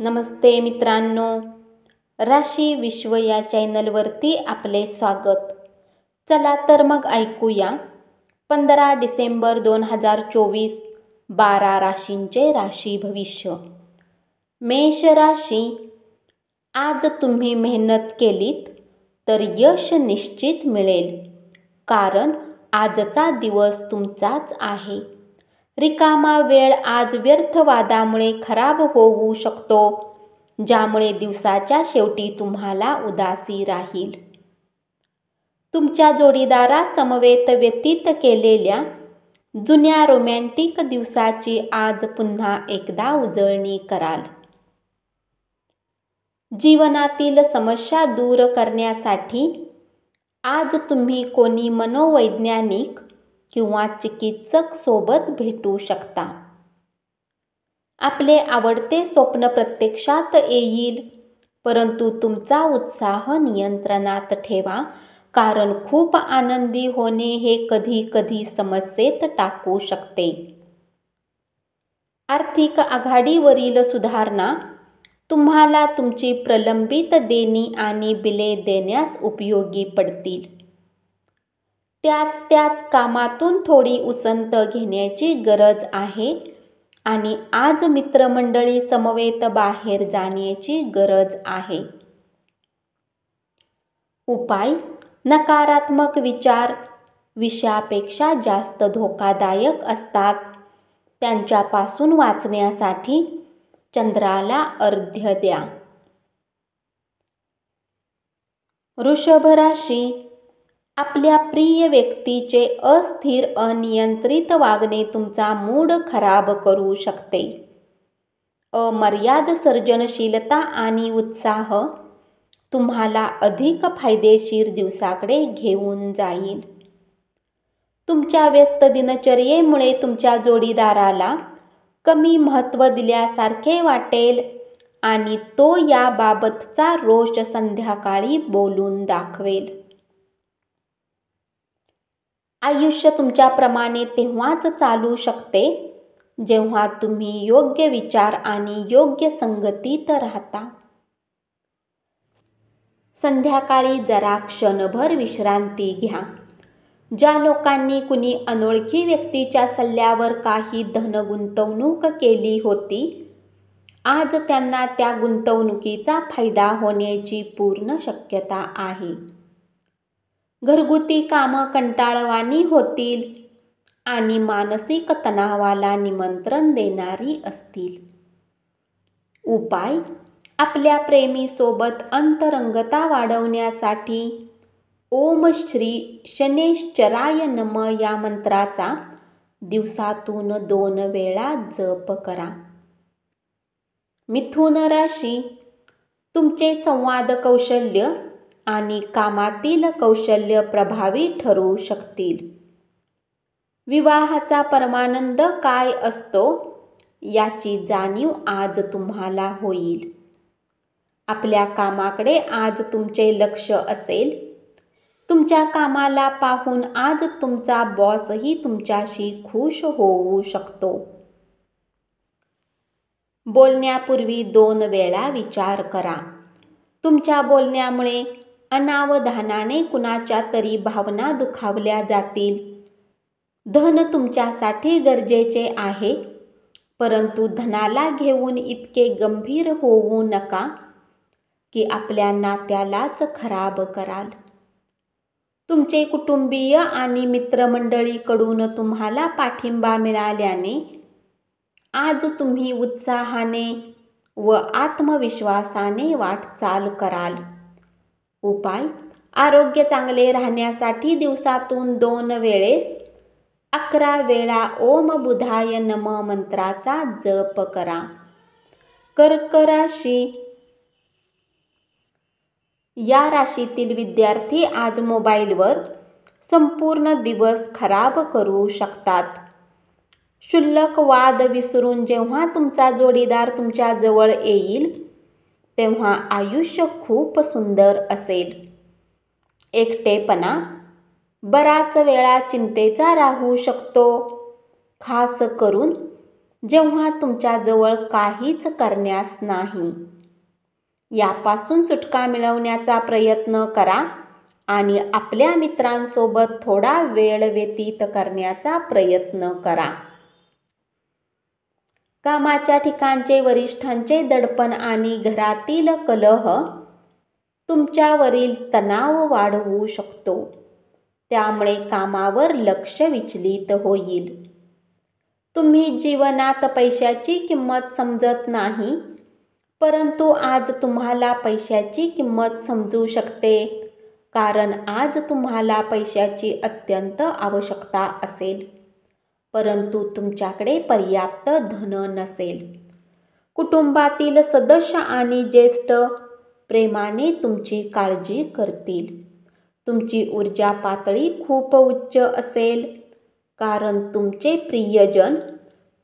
नमस्ते मित्रांनो, राशी विश्व या चॅनलवरती आपले स्वागत. चला तर मग ऐकूया 15 डिसेंबर 2024 12 राशींचे राशी भविष्य. मेष राशी, आज तुम्ही मेहनत केलीत तर यश निश्चित मिळेल, कारण आजचा दिवस तुमचाच आहे. रिकामा वेळ आज व्यर्थ वादामुळे खराब होऊ शकतो, ज्यामुळे दिवसाच्या शेवटी तुम्हाला उदासी राहील. तुमच्या जोडीदारासमवेत व्यतीत केलेल्या जुन्या रोमॅन्टिक दिवसाची आज पुन्हा एकदा उजळणी कराल. जीवनातील समस्या दूर करण्यासाठी आज तुम्ही कोणी मनोवैज्ञानिक किंवा चिकित्सक सोबत भेटू शकता. आपले आवडते स्वप्न प्रत्यक्षात येईल, परंतु तुमचा उत्साह नियंत्रणात ठेवा, कारण खूप आनंदी होणे हे कधी कधी समस्येत टाकू शकते. आर्थिक आघाडीवरील सुधारणा तुम्हाला तुमची प्रलंबित देणी आणि बिले देण्यास उपयोगी पडतील. त्याच कामातून थोडी उसंत घेण्याची गरज आहे आणि आज मित्रमंडळी समवेत बाहेर जाण्याची गरज आहे. उपाय: नकारात्मक विचार विषयापेक्षा जास्त धोकादायक असतात. त्यांच्यापासून वाचण्यासाठी चंद्राला अर्घ्य द्या. वृषभ राशी, आपल्या प्रिय व्यक्तीचे अस्थिर अनियंत्रित वागणे तुमचा मूड खराब करू शकते. अमर्याद सर्जनशीलता आणि उत्साह तुम्हाला अधिक फायदेशीर दिवसाकडे घेऊन जाईल. तुमच्या व्यस्त दिनचर्येमुळे तुमच्या जोडीदाराला कमी महत्त्व दिल्यासारखे वाटेल आणि तो याबाबतचा रोष संध्याकाळी बोलून दाखवेल. आयुष्य तुमच्याप्रमाणे तेव्हाच चालू शकते जेव्हा तुम्ही योग्य विचार आणि योग्य संगतीत राहता. संध्याकाळी जरा क्षणभर विश्रांती घ्या. ज्या लोकांनी कुणी अनोळखी व्यक्तीच्या सल्ल्यावर काही धन गुंतवणूक केली होती, आज त्यांना त्या गुंतवणुकीचा फायदा होण्याची पूर्ण शक्यता आहे. घरगुती कामं कंटाळवाणी होतील आणि मानसिक तणावाला निमंत्रण देणारी असतील. उपाय: आपल्या प्रेमीसोबत अंतरंगता वाढवण्यासाठी ओम श्री शनैश्चराय नमः या मंत्राचा दिवसातून 2 वेळा जप करा. मिथुन राशी, तुमचे संवाद कौशल्य आणि कामातील कौशल्य प्रभावी ठरू शकतील. विवाहाचा परमानंद काय असतो याची जाणीव आज तुम्हाला होईल. आपल्या कामाकडे आज तुमचे लक्ष असेल. तुमच्या कामाला पाहून आज तुमचा बॉसही तुमच्याशी खुश होऊ शकतो. बोलण्यापूर्वी 2 वेळा विचार करा. तुमच्या बोलण्यामुळे अनावधानाने कुणाच्या तरी भावना दुखावल्या जातील. धन तुमच्यासाठी गरजेचे आहे, परंतु धनाला घेऊन इतके गंभीर होऊ नका की आपल्या नात्यालाच खराब कराल. तुमचे कुटुंबीय आणि मित्रमंडळीकडून तुम्हाला पाठिंबा मिळाल्याने आज तुम्ही उत्साहाने व आत्मविश्वासाने वाटचाल कराल. उपाय: आरोग्य चांगले राहण्यासाठी दिवसातून 2 वेळेस 11 वेळा ओम बुधाय नमः मंत्राचा जप करा. कर्क राशी, या राशीतील विद्यार्थी आज मोबाईलवर संपूर्ण दिवस खराब करू शकतात. क्षुल्लक वाद विसरून जेव्हा तुमचा जोडीदार तुमच्या जवळ येईल, तेव्हा आयुष्य खूप सुंदर असेल. एकटेपणा बराच वेळा चिंतेचा राहू शकतो, खास करून जेव्हा तुमच्याजवळ काहीच करण्यास नाही. यापासून सुटका मिळवण्याचा प्रयत्न करा आणि आपल्या मित्रांसोबत थोडा वेळ व्यतीत करण्याचा प्रयत्न करा. कामाच्या ठिकाणचे वरिष्ठांचे दडपण आणि घरातील कलह तुमच्यावरील तणाव वाढवू शकतो. त्यामुळे कामावर लक्ष विचलित होईल. तुम्ही जीवनात पैशाची किंमत समजत नाही, परंतु आज तुम्हाला पैशाची किंमत समजू शकते, कारण आज तुम्हाला पैशाची अत्यंत आवश्यकता असेल, परंतु तुमच्याकडे पर्याप्त धन नसेल. कुटुंबातील सदस्य आणि ज्येष्ठ प्रेमाने तुमची काळजी करतील. तुमची ऊर्जा पातळी खूप उच्च असेल, कारण तुमचे प्रियजन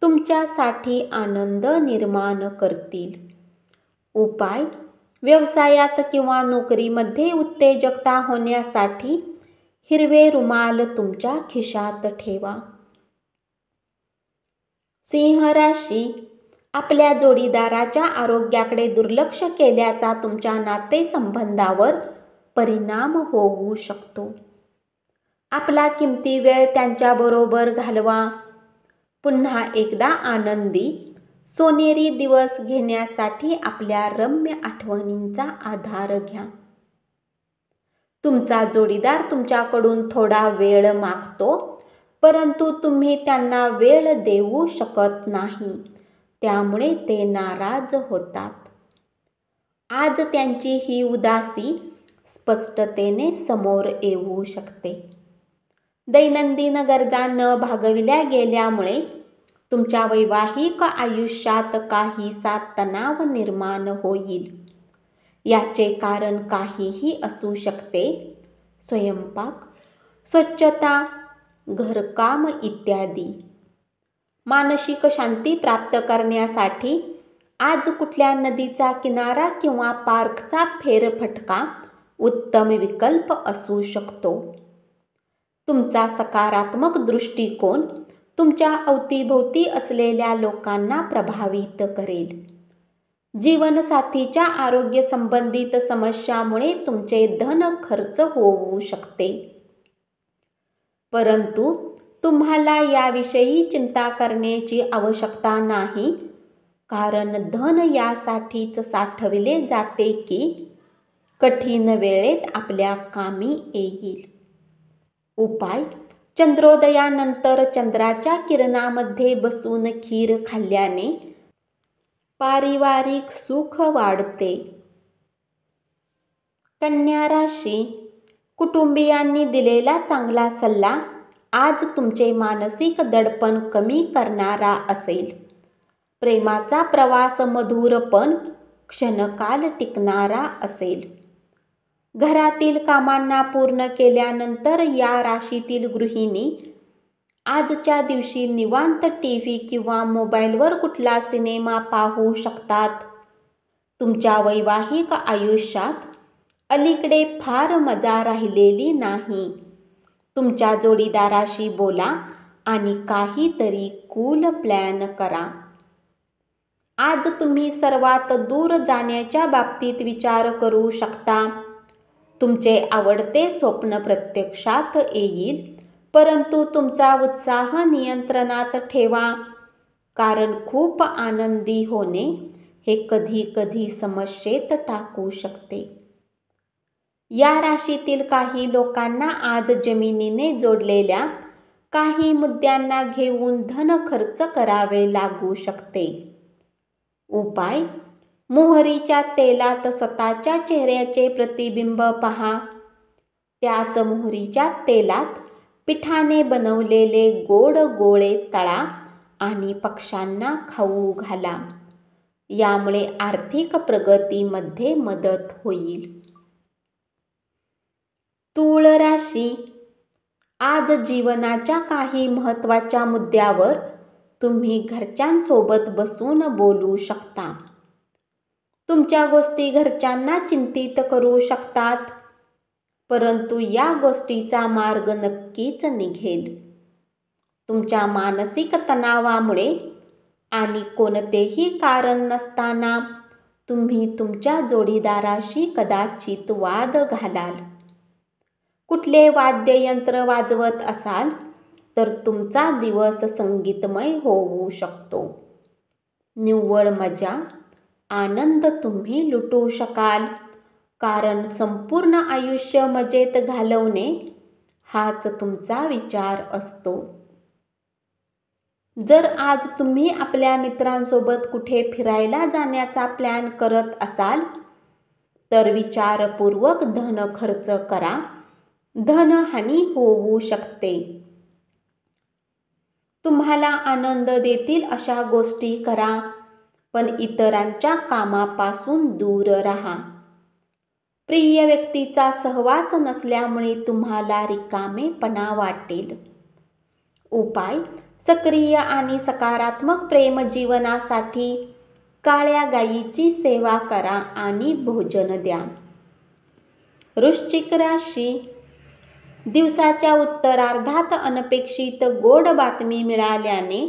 तुमच्यासाठी आनंद निर्माण करतील. उपाय: व्यवसायात किंवा नोकरीमध्ये उत्तेजकता होण्यासाठी हिरवे रुमाल तुमच्या खिशात ठेवा. सिंह राशी: आपल्या जोडीदाराच्या आरोग्याकडे दुर्लक्ष केल्याचा तुमच्या नातेसंबंधावर परिणाम होऊ शकतो. आपला किमती वेळ त्यांच्याबरोबर घालवा. पुन्हा एकदा आनंदी, सोनेरी दिवस घेण्यासाठी आपल्या रम्य आठवणींचा आधार घ्या. तुमचा जोडीदार तुमच्याकडून थोडा वेळ मागतो, परंतु तुम्ही त्यांना वेळ देऊ शकत नाही, त्यामुळे ते नाराज होतात. आज त्यांची ही उदासी स्पष्टतेने समोर येऊ शकते. दैनंदिन गरजा न भागविल्या गेल्यामुळे तुमच्या वैवाहिक आयुष्यात काहीसा तणाव निर्माण होईल. याचे कारण काहीही असू शकते: स्वयंपाक, स्वच्छता, घरकाम इत्यादी. मानसिक शांती प्राप्त करण्यासाठी आज कुठल्या नदीचा किनारा किंवा पार्कचा फेरफटका उत्तम विकल्प असू शकतो. तुमचा सकारात्मक दृष्टिकोन तुमच्या अवतीभोवती असलेल्या लोकांना प्रभावित करेल. जीवनसाथीच्या आरोग्य संबंधित समस्यामुळे तुमचे धन खर्च होऊ शकते, परंतु तुम्हाला याविषयी चिंता करण्याची आवश्यकता नाही, कारण धन यासाठीच साठविले जाते की कठीण वेळेत आपल्या कामी येईल. उपाय: चंद्रोदयानंतर चंद्राच्या किरणामध्ये बसून खीर खाल्ल्याने पारिवारिक सुख वाढते. कन्या राशी: कुटुंबियांनी दिलेला चांगला सल्ला आज तुमचे मानसिक दडपण कमी करणारा असेल. प्रेमाचा प्रवास मधुर पण क्षणकाल टिकणारा असेल. घरातील कामांना पूर्ण केल्यानंतर या राशीतील गृहिणी आजच्या दिवशी निवांत टीव्ही किंवा मोबाईलवर कुठला सिनेमा पाहू शकतात. तुमच्या वैवाहिक आयुष्यात अलीकडे फार मजा राहिलेली नाही. तुमच्या जोडीदाराशी बोला आणि काहीतरी कूल प्लॅन करा. आज तुम्ही सर्वात दूर जाण्याच्या बाबतीत विचार करू शकता. तुमचे आवडते स्वप्न प्रत्यक्षात येईल, परंतु तुमचा उत्साह नियंत्रणात ठेवा, कारण खूप आनंदी होणे हे कधी-कधी समस्येत टाकू शकते. या राशीतील काही लोकांना आज जमिनीने जोडलेल्या काही मुद्द्यांना घेऊन धन खर्च करावे लागू शकते. उपाय: मोहरीच्या तेलात स्वतःच्या चेहऱ्याचे प्रतिबिंब पहा. त्याच मोहरीच्या तेलात पिठाने बनवलेले गोड गोळे तळा आणि पक्ष्यांना खाऊ घाला. यामुळे आर्थिक प्रगतीमध्ये मदत होईल. तूळ राशी: आज जीवनाच्या काही महत्त्वाच्या मुद्द्यावर तुम्ही घरच्यांसोबत बसून बोलू शकता. तुमच्या गोष्टी घरच्यांना चिंतित करू शकतात, परंतु या गोष्टीचा मार्ग नक्कीच निघेल. तुमच्या मानसिक तणावामुळे आणि कोणतेही कारण नसताना तुम्ही तुमच्या जोडीदाराशी कदाचित वाद घालाल. कुठले वाद्ययंत्र वाजवत असाल तर तुमचा दिवस संगीतमय होऊ शकतो. निव्वळ मजा, आनंद तुम्ही लुटू शकाल, कारण संपूर्ण आयुष्य मजेत घालवणे हाच तुमचा विचार असतो. जर आज तुम्ही आपल्या मित्रांसोबत कुठे फिरायला जाण्याचा प्लॅन करत असाल तर विचारपूर्वक धन खर्च करा. धनहानी होऊ शकते. तुम्हाला आनंद देतील अशा गोष्टी करा, पण इतरांच्या कामापासून दूर राहा. प्रिय व्यक्तीचा सहवास नसल्यामुळे तुम्हाला रिकामेपणा वाटेल. उपाय: सक्रिय आणि सकारात्मक प्रेम जीवनासाठी काळ्या गायीची सेवा करा आणि भोजन द्या. वृश्चिक राशी: दिवसाच्या उत्तरार्धात अनपेक्षित गोड बातमी मिळाल्याने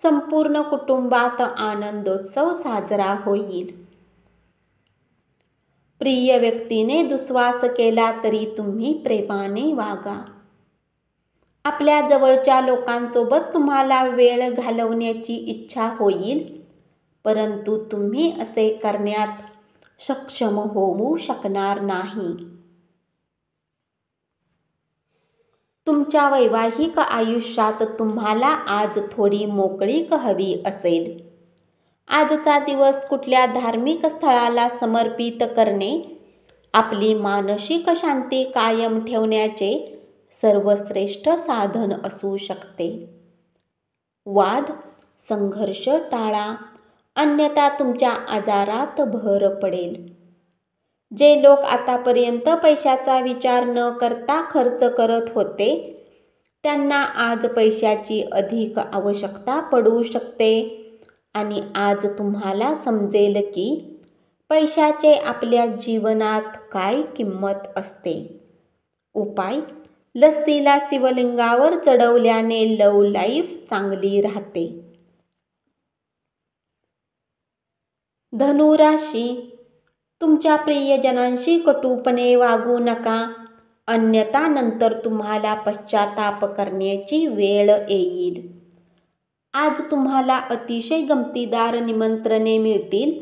संपूर्ण कुटुंबात आनंदोत्सव साजरा होईल. प्रिय व्यक्तीने दुस्वास केला तरी तुम्ही प्रेमाने वागा. आपल्या जवळच्या लोकांसोबत तुम्हाला वेळ घालवण्याची इच्छा होईल, परंतु तुम्ही असे करण्यात सक्षम होऊ शकणार नाही. तुमच्या वैवाहिक आयुष्यात तुम्हाला आज थोडी मोकळीक हवी असेल. आजचा दिवस कुठल्या धार्मिक स्थळाला समर्पित करणे आपली मानसिक शांती कायम ठेवण्याचे सर्वश्रेष्ठ साधन असू शकते. वाद, संघर्ष टाळा, अन्यथा तुमच्या आजारात भर पडेल. जे लोक आतापर्यंत पैशाचा विचार न करता खर्च करत होते, त्यांना आज पैशाची अधिक आवश्यकता पडू शकते आणि आज तुम्हाला समजेल की पैशाचे आपल्या जीवनात काय किंमत असते. उपाय: लस्सीला शिवलिंगावर चढवल्याने लव्ह लाईफ चांगली राहते. धनु राशी: तुमच्या प्रियजनांशी कटूपणे वागू नका, अन्यथा नंतर तुम्हाला पश्चाताप करण्याची वेळ येईल. आज तुम्हाला अतिशय गमतीदार निमंत्रणे मिळतील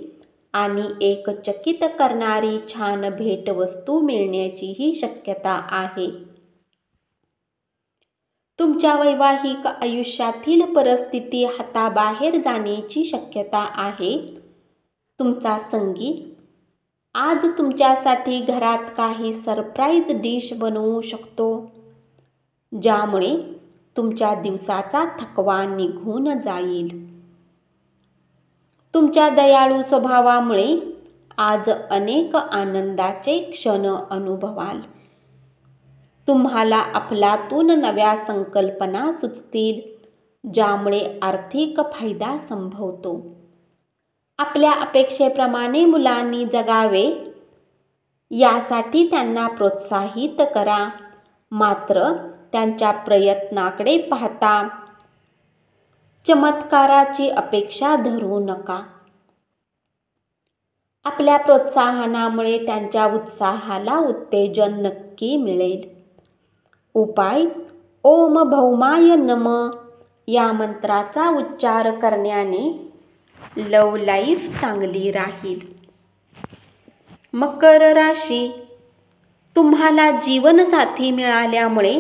आणि एक चकित करणारी छान भेटवस्तू मिळण्याचीही शक्यता आहे. तुमच्या वैवाहिक आयुष्यातील परिस्थिती हाताबाहेर जाण्याची शक्यता आहे. तुमचा संगी आज तुमच्यासाठी घरात काही सरप्राईज डिश बनवू शकतो, ज्यामुळे तुमच्या दिवसाचा थकवा निघून जाईल. तुमच्या दयाळू स्वभावामुळे आज अनेक आनंदाचे क्षण अनुभवाल. तुम्हाला अफलातून नव्या संकल्पना सुचतील, ज्यामुळे आर्थिक फायदा संभवतो. आपल्या अपेक्षेप्रमाणे मुलांनी जगावे यासाठी त्यांना प्रोत्साहित करा, मात्र त्यांच्या प्रयत्नाकडे पाहता चमत्काराची अपेक्षा धरू नका. आपल्या प्रोत्साहनामुळे त्यांच्या उत्साहाला उत्तेजन नक्की मिळेल. उपाय: ओम भौमाय नमः या मंत्राचा उच्चार करण्याने लव्ह लाईफ चांगली राहील. मकर राशी: तुम्हाला जीवनसाथी मिळाल्यामुळे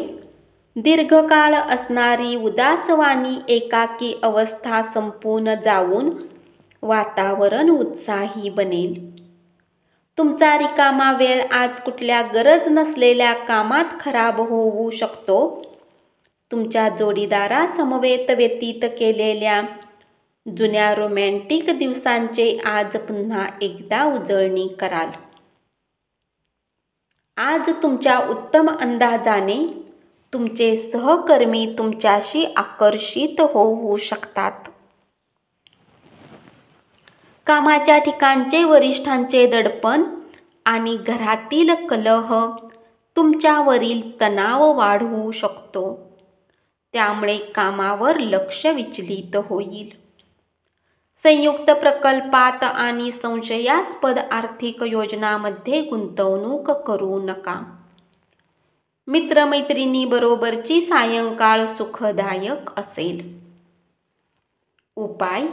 दीर्घकाळ असणारी उदासवाणी एकाकी अवस्था संपून जाऊन वातावरण उत्साही बनेल. तुमचा रिकामा वेळ आज कुठल्या गरज नसलेल्या कामात खराब होऊ शकतो. तुमच्या जोडीदारासमवेत व्यतीत केलेल्या जुन्या रोमॅन्टिक दिवसांचे आज पुन्हा एकदा उजळणी कराल. आज तुमच्या उत्तम अंदाजाने तुमचे सहकर्मी तुमच्याशी आकर्षित होऊ शकतात. कामाच्या ठिकाणचे वरिष्ठांचे दडपण आणि घरातील कलह तुमच्यावरील तणाव वाढवू शकतो, त्यामुळे कामावर लक्ष विचलित होईल. संयुक्त प्रकल्पात आणि संशयास्पद आर्थिक योजनांमध्ये गुंतवणूक करू नका. मित्रमैत्रिणींबरोबरची सायंकाळ सुखदायक असेल. उपाय: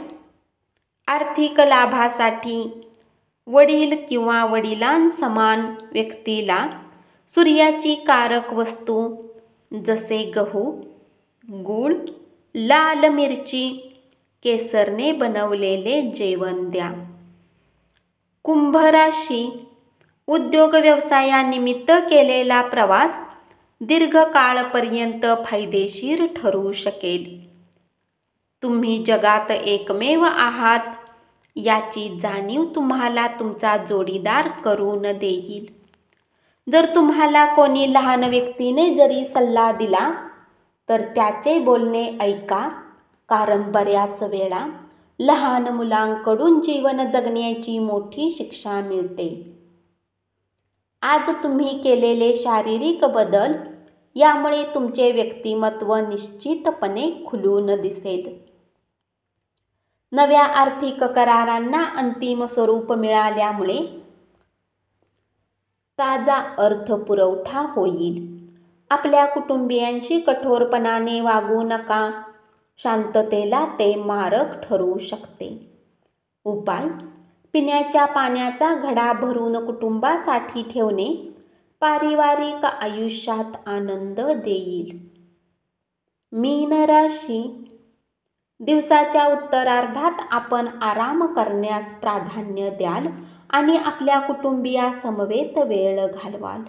आर्थिक लाभासाठी वडील किंवा वडिलांसमान व्यक्तीला सूर्याची कारक वस्तू जसे गहू, गूळ, लाल मिरची, केसरने बनवलेले जेवण द्या. कुंभ राशी: उद्योग व्यवसायानिमित्त केलेला प्रवास दीर्घकाळपर्यंत फायदेशीर ठरू शकेल. तुम्ही जगात एकमेव आहात याची जाणीव तुम्हाला तुमचा जोडीदार करून देईल. जर तुम्हाला कोणी लहान व्यक्तीने जरी सल्ला दिला तर त्याचे बोलणे ऐका, कारण बऱ्याच वेळा लहान मुलांकडून जीवन जगण्याची मोठी शिक्षा मिळते. आज तुम्ही केलेले शारीरिक बदल यामुळे तुमचे व्यक्तिमत्व निश्चितपणे खुलून दिसेल. नव्या आर्थिक करारांना अंतिम स्वरूप मिळाल्यामुळे ताजा अर्थपुरवठा होईल. आपल्या कुटुंबियांशी कठोरपणाने वागू नका, शांततेला ते मारक ठरू शकते. उपाय: पिण्याच्या पाण्याचा घडा भरून कुटुंबासाठी ठेवणे पारिवारिक आयुष्यात आनंद देईल. मीन राशी: दिवसाच्या उत्तरार्धात आपण आराम करण्यास प्राधान्य द्याल आणि आपल्या कुटुंबियासमवेत वेळ घालवाल.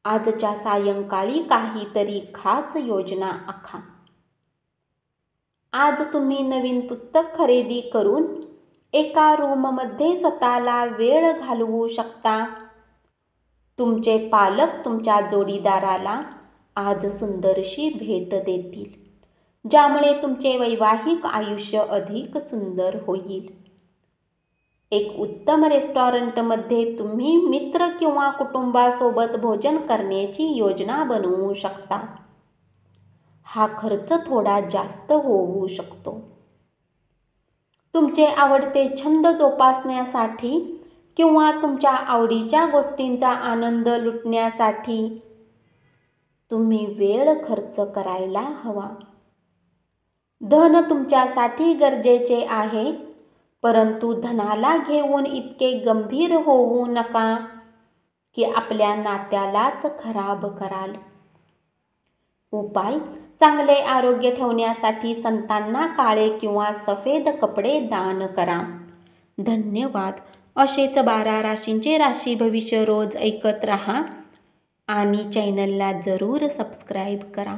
आजच्या सायंकाळी काहीतरी खास योजना आखा. आज तुम्ही नवीन पुस्तक खरेदी करून एका रूममध्ये स्वतःला वेळ घालवू शकता. तुमचे पालक तुमच्या जोडीदाराला आज सुंदरशी भेट देतील, ज्यामुळे तुमचे वैवाहिक आयुष्य अधिक सुंदर होईल. एक उत्तम रेस्टॉरंटमध्ये तुम्ही मित्र किंवा कुटुंबासोबत भोजन करण्याची योजना बनवू शकता. हा खर्च थोडा जास्त होऊ शकतो. तुमचे आवडते छंद जोपासण्यासाठी किंवा तुमच्या आवडीच्या गोष्टींचा आनंद लुटण्यासाठी तुम्ही वेळ खर्च करायला हवा. धन तुमच्यासाठी गरजेचे आहे, परंतु धनाला घेऊन इतके गंभीर होऊ नका की आपल्या नात्यालाच खराब कराल. उपाय: चांगले आरोग्य ठेवण्यासाठी संतांना काळे किंवा सफेद कपडे दान करा. धन्यवाद. असेच 12 राशींचे राशी भविष्य रोज ऐकत रहा आणि चॅनलला जरूर सबस्क्राईब करा.